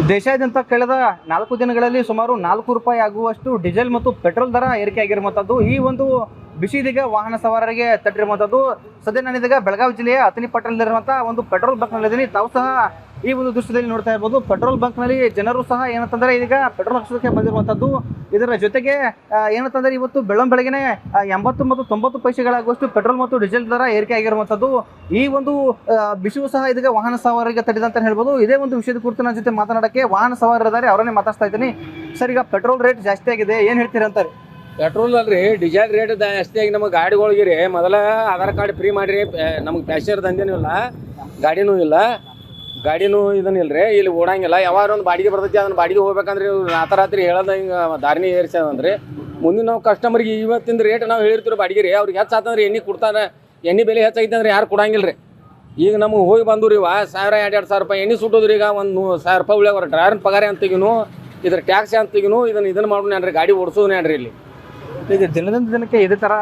ದೇಶಾದ್ಯಂತ ಕಳೆದ 4 ದಿನಗಳಲ್ಲಿ ಸುಮಾರು 4 ರೂಪಾಯಿ ಆಗುವಷ್ಟು ಡೀಸೆಲ್ ಮತ್ತು ಪೆಟ್ರೋಲ್ ದರ ಏರಿಕೆ ಆಗಿರುವಂಥದ್ದು ಈ ಒಂದು ಬಿಸಿ ಇದೀಗ ವಾಹನ ಸವಾರರಿಗೆ ತಟ್ಟಿರುವಂಥದ್ದು. ಸದ್ಯ ನಾನಿದೀಗ ಬೆಳಗಾವಿ ಜಿಲ್ಲೆಯ ಅತನಿ ಪಟ್ಟಣದಲ್ಲಿರುವಂಥ ಒಂದು ಪೆಟ್ರೋಲ್ ಬಂಕ್ನಲ್ಲಿದ್ದೀನಿ. ತಾವು ಸಹ ಈ ಒಂದು ದೃಶ್ಯದಲ್ಲಿ ನೋಡ್ತಾ ಇರ್ಬೋದು. ಪೆಟ್ರೋಲ್ ಬಂಕ್ನಲ್ಲಿ ಜನರು ಸಹ ಏನಂತಂದರೆ ಇದೀಗ ಪೆಟ್ರೋಲ್ ಹಾಕ್ಸೋದಕ್ಕೆ ಬಂದಿರುವಂಥದ್ದು. ಇದರ ಜೊತೆಗೆ ಏನಂತಂದರೆ ಇವತ್ತು ಬೆಳಗ್ಗೆನೆ 80 ಮತ್ತು 90 ಪೈಸೆಗಳಾಗುವಷ್ಟು ಪೆಟ್ರೋಲ್ ಮತ್ತು ಡೀಸೆಲ್ ದರ ಏರಿಕೆ ಆಗಿರುವಂಥದ್ದು. ಈ ಒಂದು ಬಿಸಿಯೂ ಸಹ ಇದೀಗ ವಾಹನ ಸವಾರರಿಗೆ ತಟ್ಟಿದೆ ಅಂತ ಹೇಳ್ಬೋದು. ಇದೇ ಒಂದು ವಿಷಯದ ಕುರಿತು ನನ್ನ ಜೊತೆ ಮಾತನಾಡೋಕ್ಕೆ ವಾಹನ ಸವಾರರಿದ್ದಾರೆ, ಅವರನ್ನೇ ಮಾತಾಡ್ತಾ ಇದ್ದೀನಿ. ಸರ್, ಈಗ ಪೆಟ್ರೋಲ್ ರೇಟ್ ಜಾಸ್ತಿ ಆಗಿದೆ, ಏನು ಹೇಳ್ತೀರಾ ಅಂತಾರೆ? ಪೆಟ್ರೋಲ್ ಅಲ್ರಿ ಡೀಸೆಲ್ ರೇಟ್ ಜಾಸ್ತಿ ಆಗಿ ನಮಗೆ ಗಾಡಿಗಳಿಗೆ ರೀ ಮೊದಲ ಆಧಾರ್ ಕಾರ್ಡ್ ಫ್ರೀ ಮಾಡಿರಿ. ನಮಗೆ ಪ್ಯಾಸೆಂಜರ್ ದಂಧೆನೂ ಇಲ್ಲ, ಗಾಡಿನೂ ಇಲ್ಲ, ಗಾಡಿನೂ ಇದನ್ನಿಲ್ಲ ರೀ. ಇಲ್ಲಿ ಓಡಂಗಿಲ್ಲ. ಯಾವಾಗ ಒಂದು ಬಾಡಿಗೆ ಬರ್ತೈತಿ, ಅದನ್ನ ಬಾಡಿಗೆ ಹೋಗ್ಬೇಕಂದ್ರೆ ರಾತ್ರಿ ಹೇಳೋದ ಹಿಂಗೆ ದಾರಿನಿ ಏರಿಸ್ಯಾದಂದ್ರೆ ಮುಂದಿನ ನಾವು ಕಸ್ಟಮರ್ಗೆ ಇವತ್ತಿಂದ ರೇಟ್ ನಾವು ಹೇಳಿರ್ತೀವಿ ಬಾಡಿಗೆ ರೀ. ಅವ್ರಿಗೆ ಹೆಚ್ಚಾತಂದ್ರೆ ಎಣ್ಣೆ ಕೊಡ್ತಾರೆ, ಎಣ್ಣೆ ಬೆಲೆ ಹೆಚ್ಚಾಗೈತೆ ಅಂದ್ರೆ ಯಾರು ಕೊಡಂಗಿಲ್ಲ ರೀ. ಈಗ ನಮಗೆ ಹೋಗಿ ಬಂದು ರೀ 1000-2,000 ರೂಪಾಯಿ ಎಣ್ಣೆ ಸುಟ್ಟೋದ್ರಿ. ಈಗ ಒಂದು 1000 ರೂಪಾಯಿ ಉಳಿಯವ್ರ ಡ್ರೈವರ್ನ ಪಗಾರ ಅಂತಿಗಿನು ಇದ್ರ ಟ್ಯಾಕ್ಸ್ ಅಂತಿಗಿನು ಇದನ್ನು ಮಾಡೋಣ ಗಾಡಿ ಓಡಿಸೋದ್ರಿ. ಇಲ್ಲಿ ಈಗ ದಿನದಿಂದ ದಿನಕ್ಕೆ ಇದೇ ಥರ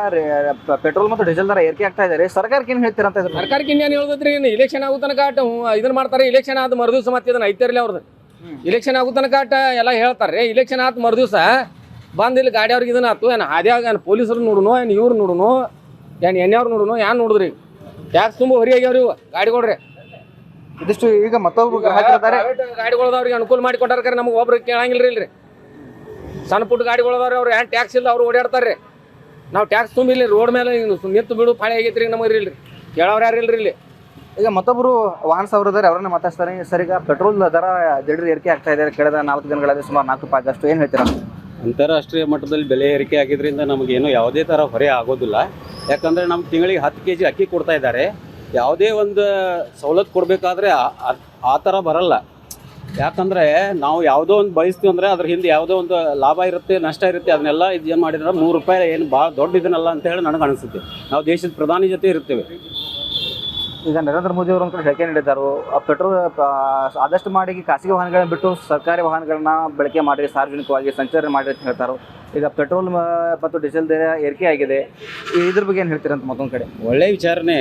ಪೆಟ್ರೋಲ್ ಮತ್ತು ಡೀಸೆಲ್ ದರ ಏರಿಕೆ ಆಗ್ತಾ ಇದೆ. ಸರ್ಕಾರಕ್ಕೆ ಏನು ಹೇಳ್ತೀರಾ ಅಂತ ಇದ್ರೆ? ಸರ್ಕಾರಕ್ಕೆ ಇನ್ನೇನು ಹೇಳ್ತೈತ್ರಿ, ಇನ್ನು ಇಲೆಕ್ಷನ್ ಆಗೋ ತನಕ ಇದನ್ನ ಮಾಡ್ತಾರೆ. ಇಲೆಕ್ಷನ್ ಆದ ಮರುದಿವ್ಸ ಮತ್ತೆ ಇದನ್ನ ಐತಿರಲಿ ಅವ್ರದ್ದು. ಇಲೆಕ್ಷನ್ ಆಗೋ ತನಕ ಎಲ್ಲ ಹೇಳ್ತಾರೆ ರೀ. ಇಲೆಕ್ಷನ್ ಆದ ಮರುದಿವ್ಸ ಬಂದು ಇಲ್ಲಿ ಗಾಡಿ ಅವ್ರಿಗೆ ಇದನ್ನ ಆಯ್ತು ಏನು ಹಾದ್ಯಾಗ ಏನು ಪೊಲೀಸರು ನೋಡುನು, ಏನು ಇವ್ರು ನೋಡುನು, ಏನು ಎಣ್ಣೆಯವ್ರು ನೋಡುನು, ಏನು ನೋಡಿದ್ರಿ ಟ್ಯಾಕ್ಸ್ ತುಂಬ ಹೊರಿ ಆಗ್ಯಾವ್ರಿ ಇವು ಗಾಡಿಗಳ್ರಿ. ಇದಿಷ್ಟು ಈಗ ಮತ್ತೊಬ್ರು ಗ್ರಾಹಕರಿದ್ದಾರೆ. ಗಾಡಿಗಳದವ್ರಿಗೆ ಅನುಕೂಲ ಮಾಡಿ ಕೊಟ್ಟಾರ, ನಮಗೆ ಒಬ್ರಿಗೆ ಕೇಳಂಗಿಲ್ಲ ರೀ. ಸಣ್ಣ ಪುಟ್ಟ ಗಾಡಿಗಳದವ್ರಿ ಅವ್ರು ಏನು ಟ್ಯಾಕ್ಸ್ ಇಲ್ಲ, ಅವ್ರು ಓಡಾಡ್ತಾರೆ ರೀ. ನಾವು ಟ್ಯಾಕ್ಸ್ ತುಂಬಿಲ್ಲ ರೋಡ್ ಮೇಲೆ ನಿಂತು ಬಿಡು ಪಾಳೆ ಆಗೈತ್ರಿ ನಮಗೆ ಇಲ್ರಿ, ಕೇಳೋರು ಯಾರು ಇಲ್ರಿ ಇಲ್ಲಿ. ಈಗ ಮತ್ತೊಬ್ಬರು ವಾಹನ ಸವಾರರಿದ್ದಾರೆ, ಅವರನ್ನ ಮಾತಾಡ್ತಾರೆ. ಸರ್, ಈಗ ಪೆಟ್ರೋಲ್ ದರ ದಿಢೀರ್ ಏರಿಕೆ ಆಗ್ತಾ ಇದೆ. ಕಳೆದ 4 ದಿನಗಳಲ್ಲಿ ಸುಮಾರು 4 ರೂಪಾಯಿ ಆಗಷ್ಟು, ಏನು ಹೇಳ್ತೀರಾ? ಅಂತಾರಾಷ್ಟ್ರೀಯ ಮಟ್ಟದಲ್ಲಿ ಬೆಲೆ ಏರಿಕೆ ಆಗಿದ್ದರಿಂದ ನಮಗೇನು ಯಾವುದೇ ಥರ ಹೊರೆ ಆಗೋದಿಲ್ಲ. ಯಾಕಂದರೆ ನಮ್ಮ ತಿಂಗಳಿಗೆ 10 kg ಅಕ್ಕಿ ಕೊಡ್ತಾ ಇದ್ದಾರೆ. ಯಾವುದೇ ಒಂದು ಸವಲತ್ತು ಕೊಡಬೇಕಾದ್ರೆ ಆ ಥರ ಬರಲ್ಲ. ಯಾಕಂದರೆ ನಾವು ಯಾವುದೋ ಒಂದು ಬಯಸ್ತೀವಿ ಅಂದರೆ ಅದ್ರ ಹಿಂದೆ ಯಾವುದೋ ಒಂದು ಲಾಭ ಇರುತ್ತೆ, ನಷ್ಟ ಇರುತ್ತೆ. ಅದನ್ನೆಲ್ಲ ಏನು ಮಾಡಿದ್ರೆ 3 ರೂಪಾಯಿ ಏನು ಭಾಳ ದೊಡ್ಡ ಇದನ್ನಲ್ಲ ಅಂತ ಹೇಳಿ ನನಗೆ ಅನಿಸುತ್ತೆ. ನಾವು ದೇಶದ ಪ್ರಧಾನಿ ಜೊತೆ ಇರ್ತೇವೆ. ಈಗ ನರೇಂದ್ರ ಮೋದಿ ಅವರು ಒಂದು ಕಡೆ ಹೇಳಿಕೆ ನೀಡಿದ್ದಾರೆ, ಪೆಟ್ರೋಲ್ ಆದಷ್ಟು ಮಾಡಿ ಖಾಸಗಿ ವಾಹನಗಳನ್ನ ಬಿಟ್ಟು ಸರ್ಕಾರಿ ವಾಹನಗಳನ್ನ ಬಳಕೆ ಮಾಡಿ ಸಾರ್ವಜನಿಕವಾಗಿ ಸಂಚಾರ ಮಾಡಿ ಅಂತ ಹೇಳ್ತಾರೆ. ಈಗ ಪೆಟ್ರೋಲ್ ಮತ್ತು ಡೀಸೆಲ್ ದರ ಏರಿಕೆ ಆಗಿದೆ, ಇದ್ರ ಬಗ್ಗೆ ಏನು ಹೇಳ್ತೀರಂತ? ಮತ್ತೊಂದು ಕಡೆ ಒಳ್ಳೆ ವಿಚಾರನೆ.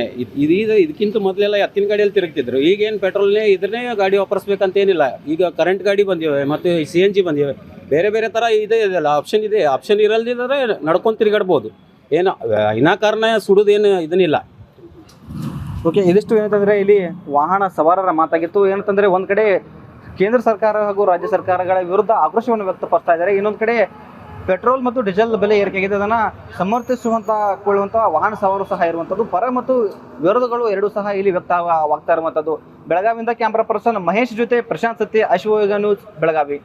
ಇದಕ್ಕಿಂತ ಮೊದಲೆಲ್ಲ ಎತ್ತಿನ ಗಾಡಿಯಲ್ಲಿ ತಿರುಗ್ತಿದ್ರು. ಈಗೇನು ಪೆಟ್ರೋಲ್ನೇ ಇದನ್ನೇ ಗಾಡಿ ವಾಪರಿಸ್ಬೇಕಂತೇನಿಲ್ಲ. ಈಗ ಕರೆಂಟ್ ಗಾಡಿ ಬಂದಿವೆ ಮತ್ತು CNG ಬಂದಿವೆ. ಬೇರೆ ಬೇರೆ ಥರ ಇದೆಯಲ್ಲ, ಆಪ್ಷನ್ ಇದೆ. ಆಪ್ಷನ್ ಇರಲ್ದಿದ್ರೆ ನಡ್ಕೊಂಡು ತಿರುಗಾಡ್ಬೋದು. ಏನು ವಿನಾಕಾರಣ ಸುಡೋದೇನು ಇದನ್ನಿಲ್ಲ. ಓಕೆ, ಇದಿಷ್ಟು ಏನಂತಂದರೆ ಇಲ್ಲಿ ವಾಹನ ಸವಾರರ ಮಾತಾಗಿತ್ತು. ಏನಂತಂದರೆ ಒಂದು ಕಡೆ ಕೇಂದ್ರ ಸರ್ಕಾರ ಹಾಗೂ ರಾಜ್ಯ ಸರ್ಕಾರಗಳ ವಿರುದ್ಧ ಆಕ್ರೋಶವನ್ನು ವ್ಯಕ್ತಪಡಿಸ್ತಾ ಇದ್ದಾರೆ. ಇನ್ನೊಂದು ಕಡೆ ಪೆಟ್ರೋಲ್ ಮತ್ತು ಡೀಸೆಲ್ ಬೆಲೆ ಏರಿಕೆಯಾಗಿದೆ, ಅದನ್ನು ಸಮರ್ಥಿಸುವಂಥ ವಾಹನ ಸವಾರರು ಸಹ ಇರುವಂಥದ್ದು. ಪರ ಮತ್ತು ವಿರೋಧಗಳು ಎರಡೂ ಸಹ ಇಲ್ಲಿ ವ್ಯಕ್ತವಾಗ್ತಾ ಇರುವಂಥದ್ದು. ಬೆಳಗಾವಿಯಿಂದ ಕ್ಯಾಮ್ರಾ ಪರ್ಸನ್ ಮಹೇಶ್ ಜೊತೆ ಪ್ರಶಾಂತ್ ಸತ್ತಿ, ಅಶ್ವಯೋಗ ನ್ಯೂಸ್, ಬೆಳಗಾವಿ.